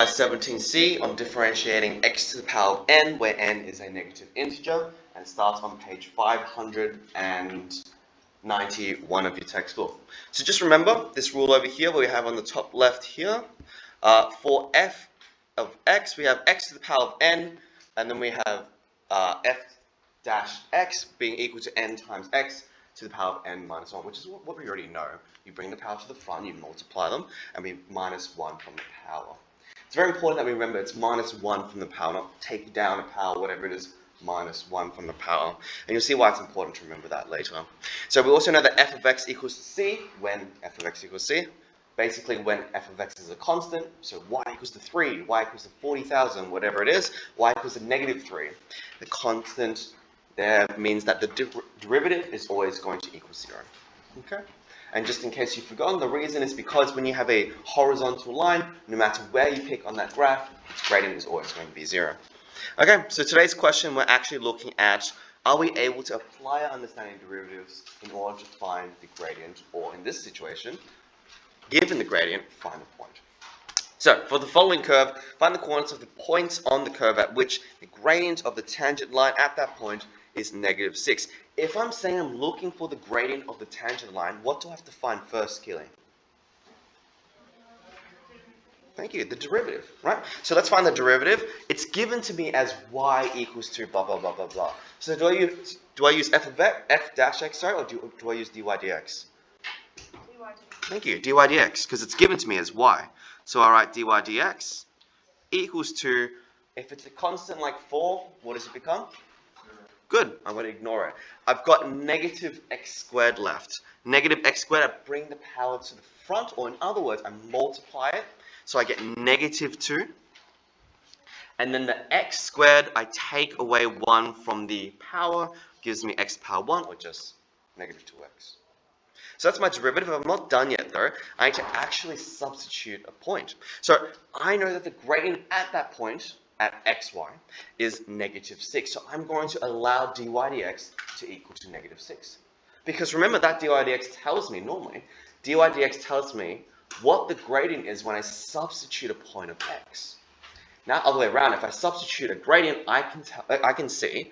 Ex17C on differentiating x to the power of n, where n is a negative integer, and starts on page 591 of your textbook. So just remember this rule over here, where we have on the top left here, for f of x, we have x to the power of n, and then we have f dash x being equal to n times x to the power of n minus 1, which is what we already know. You bring the power to the front, you multiply them, and we minus 1 from the power. It's very important that we remember it's minus 1 from the power, not take down a power, whatever it is, minus 1 from the power. And you'll see why it's important to remember that later. So we also know that f of x equals to c when f of x equals c. Basically, when f of x is a constant, so y equals to 3, y equals to 40,000, whatever it is, y equals to negative 3. The constant there means that the derivative is always going to equal 0. Okay? And just in case you've forgotten, the reason is because when you have a horizontal line, no matter where you pick on that graph, its gradient is always going to be 0. Okay, so today's question, we're actually looking at, are we able to apply our understanding of derivatives in order to find the gradient, or in this situation, given the gradient, find the point. So, for the following curve, find the coordinates of the points on the curve at which the gradient of the tangent line at that point is negative 6. If I'm saying I'm looking for the gradient of the tangent line, what do I have to find first, Keely? Thank you, the derivative, right? So let's find the derivative. It's given to me as y equals to blah, blah, blah, blah, blah. So do I use f of x, f dash x, sorry, or do I use dy dx? Thank you, dy dx, because it's given to me as y. So I write dy dx equals to, if it's a constant like 4, what does it become? Good, I'm going to ignore it. I've got negative x squared left. Negative x squared, I bring the power to the front, or in other words, I multiply it. So I get negative 2. And then the x squared, I take away 1 from the power, gives me x power 1, or just negative 2x. So that's my derivative. I'm not done yet though. I need to actually substitute a point. So I know that the gradient at that point, at xy, is negative 6. So I'm going to allow dy dx to equal to negative 6. Because remember that dy dx tells me, normally, dy dx tells me what the gradient is when I substitute a point of x. Now, other way around, if I substitute a gradient, I can see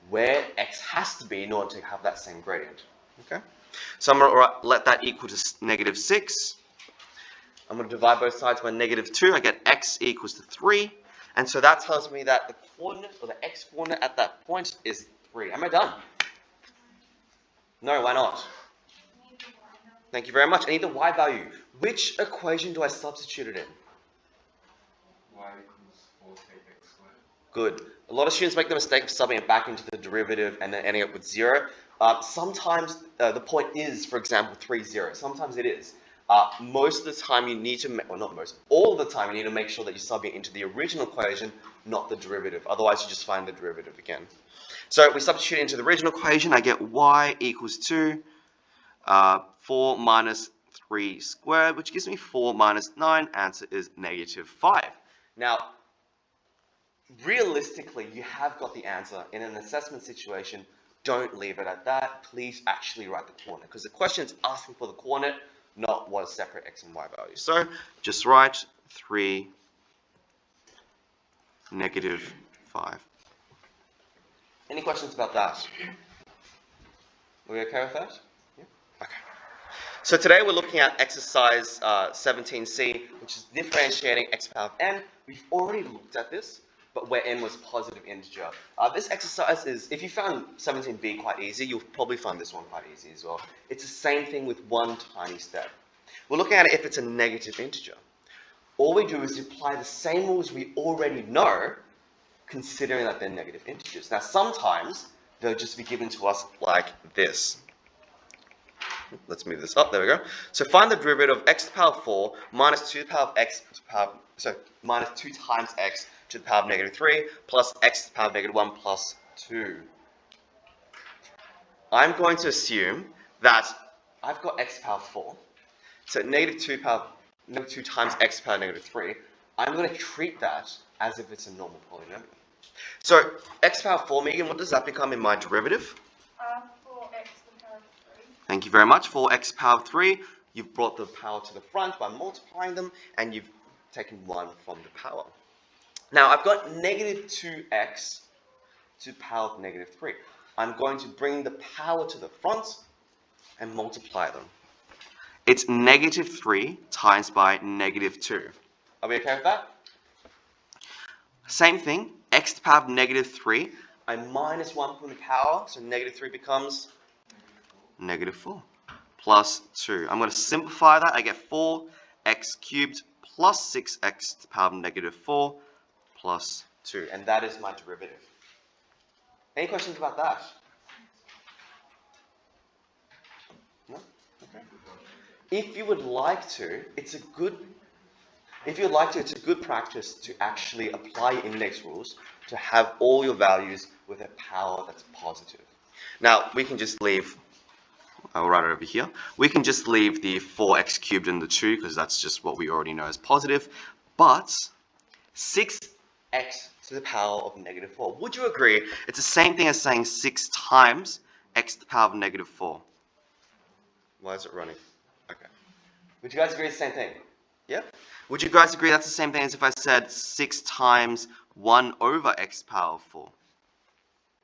where x has to be in order to have that same gradient. Okay? So I'm going to let that equal to negative 6. I'm going to divide both sides by negative 2. I get x equals to 3. And so that tells me that the coordinate, or the x coordinate at that point is 3. Am I done? No, why not? Thank you very much. I need the y value. Which equation do I substitute it in? Y equals 4 take x squared. Good. A lot of students make the mistake of subbing it back into the derivative and then ending up with 0. Sometimes the point is, for example, 3, 0. Sometimes it is. Most of the time you need to, well not most, all of the time you need to make sure that you sub it into the original equation, not the derivative. Otherwise you just find the derivative again. So we substitute into the original equation. I get y equals to 4 minus 3 squared, which gives me 4 minus 9. Answer is negative 5. Now, realistically, you have got the answer. In an assessment situation, don't leave it at that. Please actually write the coordinate, because the question is asking for the coordinate, not what a separate x and y value. So just write 3, negative 5. Any questions about that? Are we okay with that? Yeah? Okay. So today we're looking at exercise 17C, which is differentiating x power of n. We've already looked at this, but where n was positive integer. This exercise is, if you found 17b quite easy, you'll probably find this one quite easy as well. It's the same thing with one tiny step. We're looking at it if it's a negative integer. All we do is apply the same rules we already know, considering that they're negative integers. Now sometimes they'll just be given to us like this. Let's move this up, there we go. So find the derivative of x to the power of 4 minus 2 to the power of x to the power, so minus 2 times x to the power of negative 3 plus x to the power of negative 1 plus 2. I'm going to assume that I've got x to the power of 4. So negative 2 times x to the power of negative 3. I'm going to treat that as if it's a normal polynomial. So x to the power of 4, Megan, what does that become in my derivative? 4x to the power of 3. Thank you very much. 4x to the power of 3. You've brought the power to the front by multiplying them, and you've taking 1 from the power. Now, I've got negative 2x to the power of negative 3. I'm going to bring the power to the front and multiply them. It's negative 3 times by negative 2. Are we okay with that? Same thing, x to the power of negative 3. I minus 1 from the power, so negative 3 becomes negative 4 plus 2. I'm going to simplify that. I get 4x cubed plus 6x to the power of negative 4 plus 2. And that is my derivative. Any questions about that? No? Okay. If you would like to, it's a good practice to actually apply your index rules to have all your values with a power that's positive. Now, we can just leave, I'll write it over here. We can just leave the 4x cubed and the 2 because that's just what we already know as positive. But 6x to the power of negative 4. Would you agree? It's the same thing as saying 6 times x to the power of negative 4. Why is it running? Okay. Would you guys agree it's the same thing? Yeah? Would you guys agree that's the same thing as if I said 6 times 1 over x to the power of 4?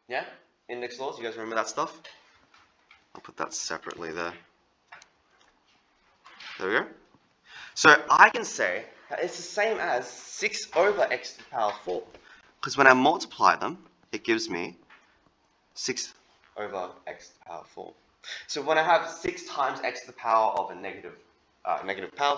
Yeah? Index laws, you guys remember that stuff? I'll put that separately there. There we go. So I can say that it's the same as 6 over x to the power of 4. Because when I multiply them, it gives me 6 over x to the power of 4. So when I have 6 times x to the power of a negative power,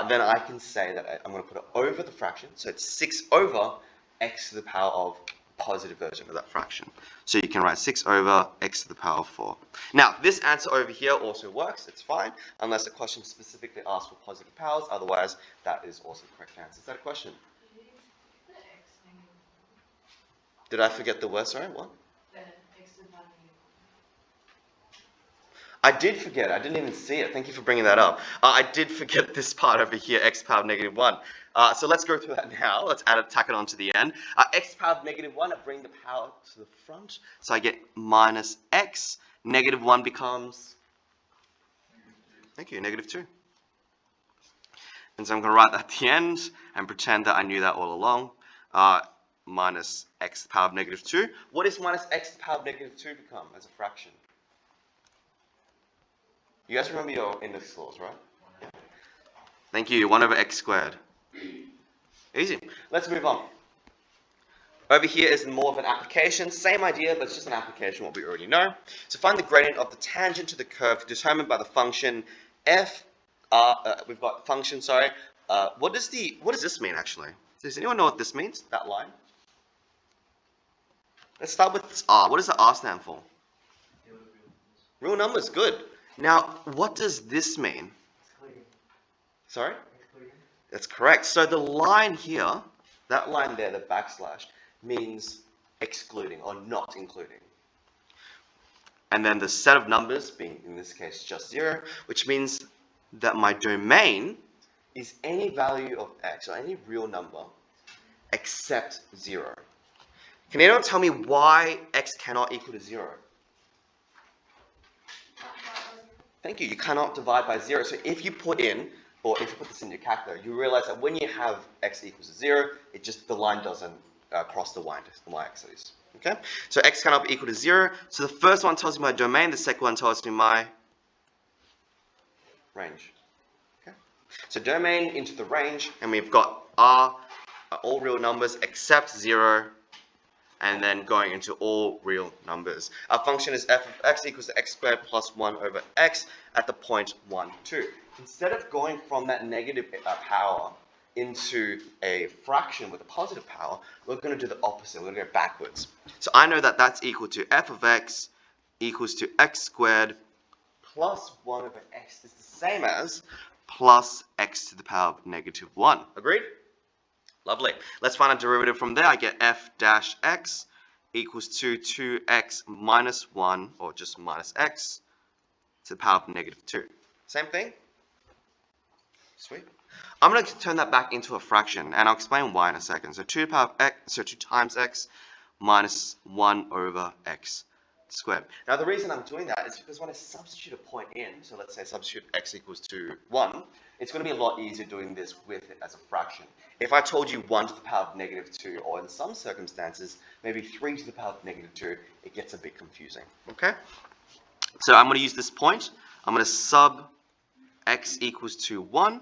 then I can say that I'm going to put it over the fraction. So it's 6 over x to the power of positive version of that fraction. So you can write 6 over x to the power of 4. Now, this answer over here also works. It's fine, unless the question specifically asks for positive powers. Otherwise, that is also the correct answer. Is that a question? Did I forget the word? Sorry, what? I did forget. I didn't even see it. Thank you for bringing that up. I did forget this part over here, x to the power of negative 1. So let's go through that now. Let's tack it on to the end. X to the power of negative 1, I bring the power to the front. So I get minus x. Negative 1 becomes, thank you, negative 2. And so I'm going to write that at the end and pretend that I knew that all along. Minus x to the power of negative 2. What does minus x to the power of negative 2 become as a fraction? You guys remember your index laws, right? Yeah. Thank you. 1 over x squared. Easy. Let's move on. Over here is more of an application. Same idea, but it's just an application, what we already know. So find the gradient of the tangent to the curve determined by the function f. We've got function, sorry. What does this mean, actually? Does anyone know what this means, that line? Let's start with this r. What does the r stand for? Real numbers, good. Now, what does this mean? Sorry? That's correct. So the line here, that line there, the backslash, means excluding or not including. And then the set of numbers being, in this case, just 0, which means that my domain is any value of x, or any real number, except 0. Can anyone tell me why x cannot equal to 0? Thank you. You cannot divide by 0. So if you put in, or if you put this in your calculator, you realize that when you have x equals 0, it just, the line doesn't cross the y-axis. Okay? So x cannot be equal to 0. So the first one tells me my domain, the second one tells me my range. Okay? So domain into the range, and we've got r, all real numbers except 0, and then going into all real numbers. Our function is f of x equals to x squared plus 1 over x at the point 1, 2. Instead of going from that negative power into a fraction with a positive power, we're going to do the opposite. We're going to go backwards. So I know that that's equal to f of x equals to x squared plus 1 over x is the same as plus x to the power of negative 1. Agreed? Lovely. Let's find a derivative from there. I get f dash x equals to 2x minus 1, or just minus x, to the power of negative 2. Same thing? Sweet. I'm going to turn that back into a fraction, and I'll explain why in a second. So 2 to the power of x, so 2 times x minus 1 over x squared. Now the reason I'm doing that is because when I substitute a point in, so let's say substitute x equals to 1, it's going to be a lot easier doing this with it as a fraction. If I told you 1 to the power of negative 2, or in some circumstances, maybe 3 to the power of negative 2, it gets a bit confusing, okay? So I'm going to use this point. I'm going to sub x equals to 1,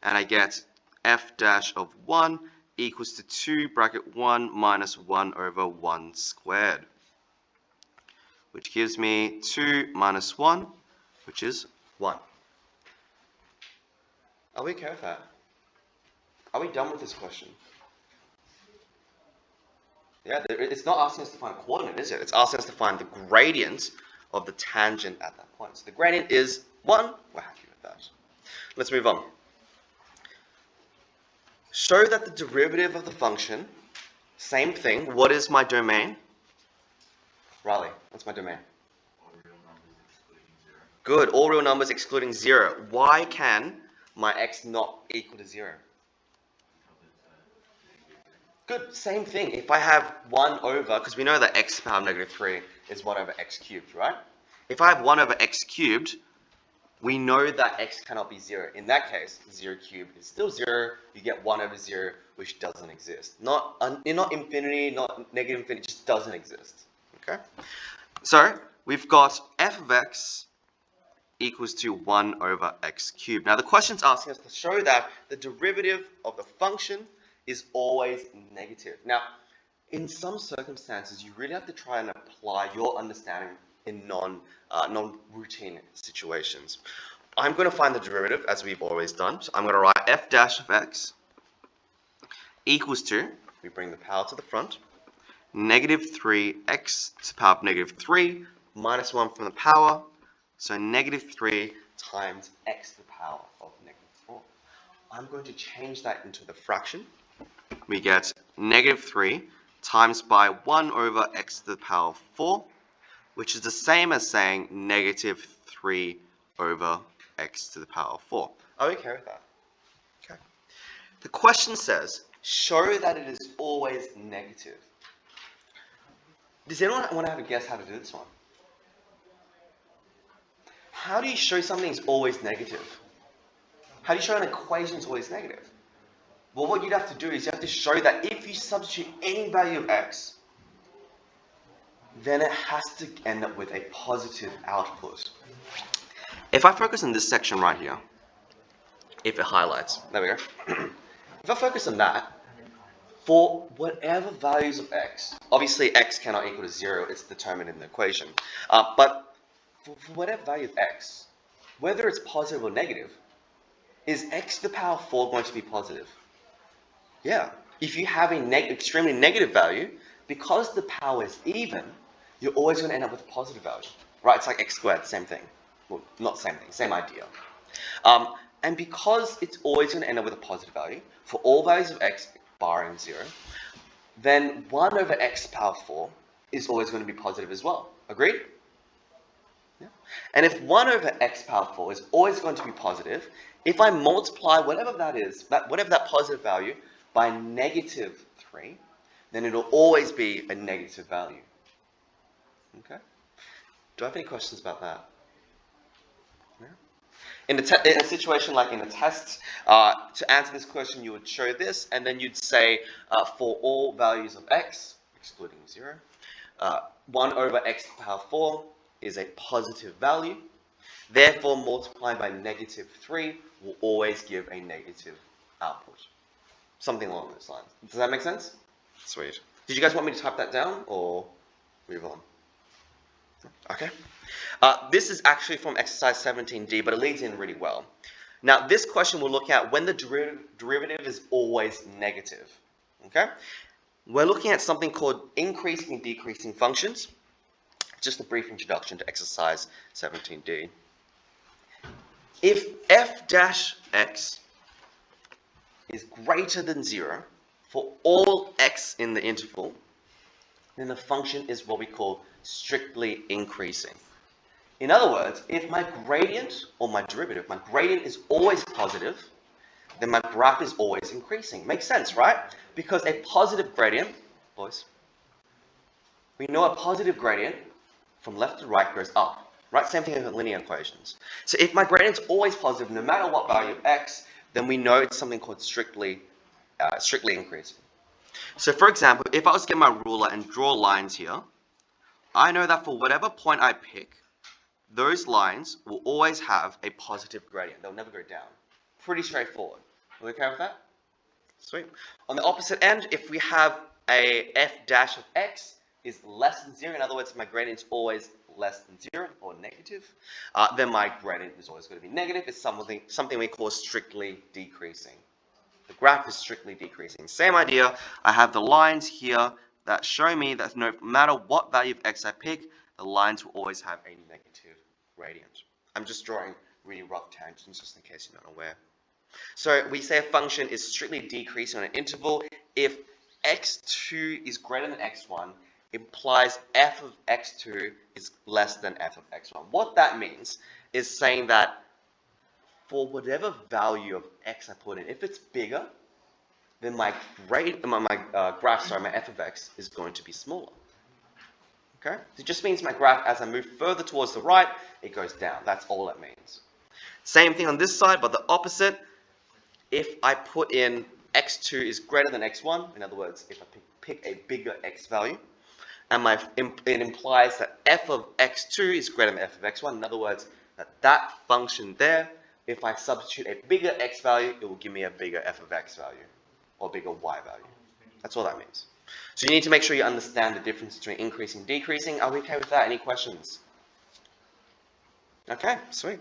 and I get f dash of 1 equals to 2 bracket 1 minus 1 over 1 squared, which gives me 2 minus 1, which is 1. Are we okay with that? Are we done with this question? Yeah, it's not asking us to find a coordinate, is it? It's asking us to find the gradient of the tangent at that point. So the gradient is 1. We're happy with that. Let's move on. Show that the derivative of the function, same thing. What is my domain? Riley, what's my domain? All real numbers excluding 0. Good, all real numbers excluding 0. Why can my x not equal to 0? Good, same thing. If I have 1 over, because we know that x to the power of negative 3 is 1 over x cubed, right? If I have 1 over x cubed, we know that x cannot be 0. In that case, 0 cubed is still 0. You get 1 over 0, which doesn't exist. Not infinity, not negative infinity, it just doesn't exist. Okay? So, we've got f of x equals to 1 over x cubed. Now, the question's asking us to show that the derivative of the function is always negative. Now, in some circumstances, you really have to try and apply your understanding in non-routine situations. I'm going to find the derivative, as we've always done. So I'm going to write f dash of x equals to, we bring the power to the front, negative 3x to the power of negative 3 minus 1 from the power, so negative 3 times x to the power of negative 4. I'm going to change that into the fraction. We get negative 3 times by 1 over x to the power of 4, which is the same as saying negative 3 over x to the power of 4. Are we okay with that? Okay. The question says, show that it is always negative. Does anyone want to have a guess how to do this one? How do you show something is always negative? How do you show an equation is always negative? Well, what you'd have to do is you have to show that if you substitute any value of x, then it has to end up with a positive output. If I focus on this section right here, if it highlights, there we go. If I focus on that, for whatever values of x, obviously x cannot equal to 0, it's determined in the equation, but for whatever value of x, whether it's positive or negative, is x to the power of 4 going to be positive? Yeah. If you have an extremely negative value, because the power is even, you're always going to end up with a positive value. Right? It's like x squared, same thing. Well, not same thing, same idea. And because it's always going to end up with a positive value, for all values of x barring 0, then 1 over x to the power of 4 is always going to be positive as well. Agreed? Yeah. And if 1 over x to the power of 4 is always going to be positive, if I multiply whatever that is, whatever that positive value, by negative 3, then it'll always be a negative value. Okay? Do I have any questions about that? Yeah? In a situation like in a test, to answer this question, you would show this, and then you'd say, for all values of x, excluding 0, 1 over x to the power of 4 is a positive value. Therefore, multiplying by negative 3 will always give a negative output. Something along those lines. Does that make sense? Sweet. Did you guys want me to type that down or move on? Okay. This is actually from exercise 17D, but it leads in really well. Now, this question we're looking at when the derivative is always negative. Okay? We're looking at something called increasing and decreasing functions. Just a brief introduction to exercise 17D. If f dash x is greater than 0 for all x in the interval, then the function is what we call strictly increasing. In other words, if my gradient or my derivative, my gradient is always positive, then my graph is always increasing. Makes sense, right? Because a positive gradient, boys, we know a positive gradient from left to right goes up, right? Same thing with linear equations. So if my gradient's always positive, no matter what value of x, then we know it's something called strictly increasing. So for example, if I was to get my ruler and draw lines here, I know that for whatever point I pick, those lines will always have a positive gradient. They'll never go down. Pretty straightforward. Are we okay with that? Sweet. On the opposite end, if we have a f dash of x is less than 0, in other words, my gradient is always less than 0 or negative, then my gradient is always going to be negative. It's something we call strictly decreasing. The graph is strictly decreasing. Same idea. I have the lines here that show me that no matter what value of x I pick, the lines will always have a negative gradient. I'm just drawing really rough tangents just in case you're not aware. So we say a function is strictly decreasing on an interval if x2 is greater than x1, implies f of x2 is less than f of x1. What that means is saying that for whatever value of x I put in, if it's bigger, then my graph, my f of x is going to be smaller. Okay? It just means my graph, as I move further towards the right, it goes down. That's all it means. Same thing on this side, but the opposite. If I put in x2 is greater than x1, in other words, if I pick a bigger x value, and it implies that f of x2 is greater than f of x1, in other words, that function there, if I substitute a bigger x value, it will give me a bigger f of x value, or bigger y value. That's all that means. So you need to make sure you understand the difference between increasing and decreasing. Are we okay with that? Any questions? Okay, sweet.